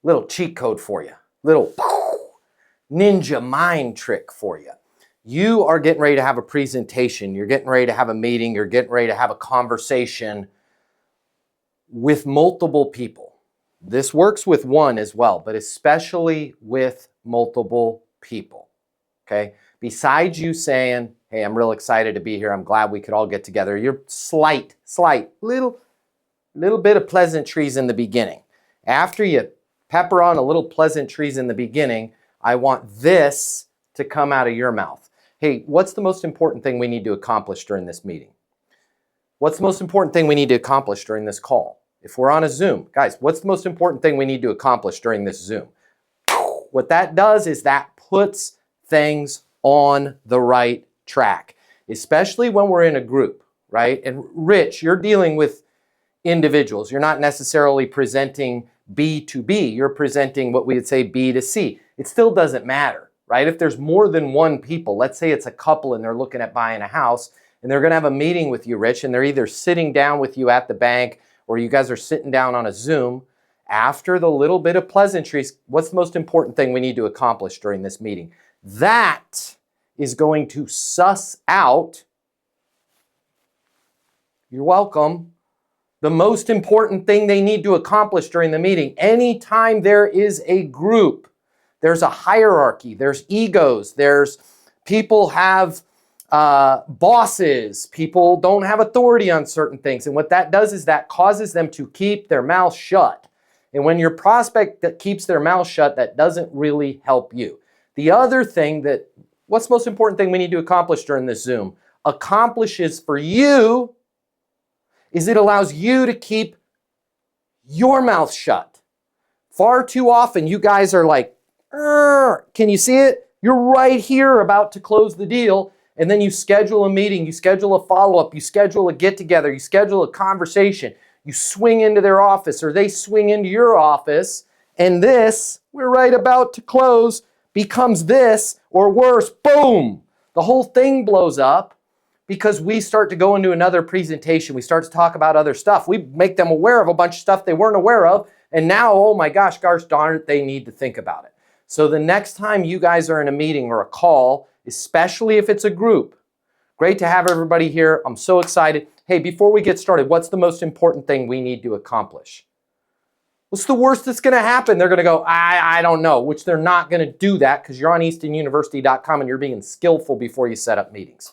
Little cheat code for you. Little ninja mind trick for you. You are getting ready to have a presentation. You're getting ready to have a meeting. You're getting ready to have a conversation with multiple people. This works with one as well, but especially with multiple people, okay? Besides you saying, hey, I'm real excited to be here. I'm glad we could all get together. Your slight, little bit of pleasantries in the beginning. After you pepper on a little pleasantries in the beginning, I want this to come out of your mouth. Hey, what's the most important thing we need to accomplish during this meeting? What's the most important thing we need to accomplish during this call? If we're on a Zoom, guys, what's the most important thing we need to accomplish during this Zoom? What that does is that puts things on the right track, especially when we're in a group, right? And Rich, you're dealing with individuals. You're not necessarily presenting B to B. You're presenting what we would say B to C. It still doesn't matter, right? If there's more than one people, let's say it's a couple and they're looking at buying a house and they're going to have a meeting with you, Rich, and they're either sitting down with you at the bank or you guys are sitting down on a Zoom. After the little bit of pleasantries, what's the most important thing we need to accomplish during this meeting? That is going to suss out, you're welcome, the most important thing they need to accomplish during the meeting. Anytime there is a group, there's a hierarchy, there's egos, there's people have bosses, people don't have authority on certain things. And what that does is that causes them to keep their mouth shut. And when your prospect that keeps their mouth shut, that doesn't really help you. The other thing what's the most important thing we need to accomplish during this Zoom? Accomplishes for you is it allows you to keep your mouth shut. Far too often, you guys are like, can you see it? You're right here about to close the deal. And then you schedule a meeting, you schedule a follow-up, you schedule a get-together, you schedule a conversation. You swing into their office or they swing into your office. And this, we're right about to close, becomes this or worse. Boom! The whole thing blows up because we start to go into another presentation. We start to talk about other stuff. We make them aware of a bunch of stuff they weren't aware of. And now, oh my gosh darn it, they need to think about it. So the next time you guys are in a meeting or a call, especially if it's a group, great to have everybody here. I'm so excited. Hey, before we get started, what's the most important thing we need to accomplish? What's the worst that's going to happen? They're going to go, I don't know, which they're not going to do that because you're on eastonuniversity.com and you're being skillful before you set up meetings.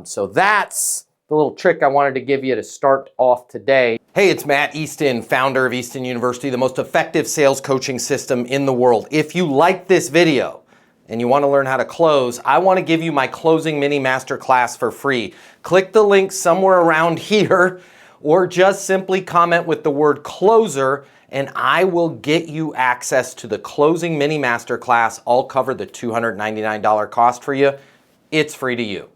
So that's the little trick I wanted to give you to start off today. Hey, it's Matt Easton, founder of Easton University, the most effective sales coaching system in the world. If you like this video and you want to learn how to close, I want to give you my closing mini masterclass for free. Click the link somewhere around here or just simply comment with the word closer and I will get you access to the closing mini masterclass. I'll cover the $299 cost for you. It's free to you.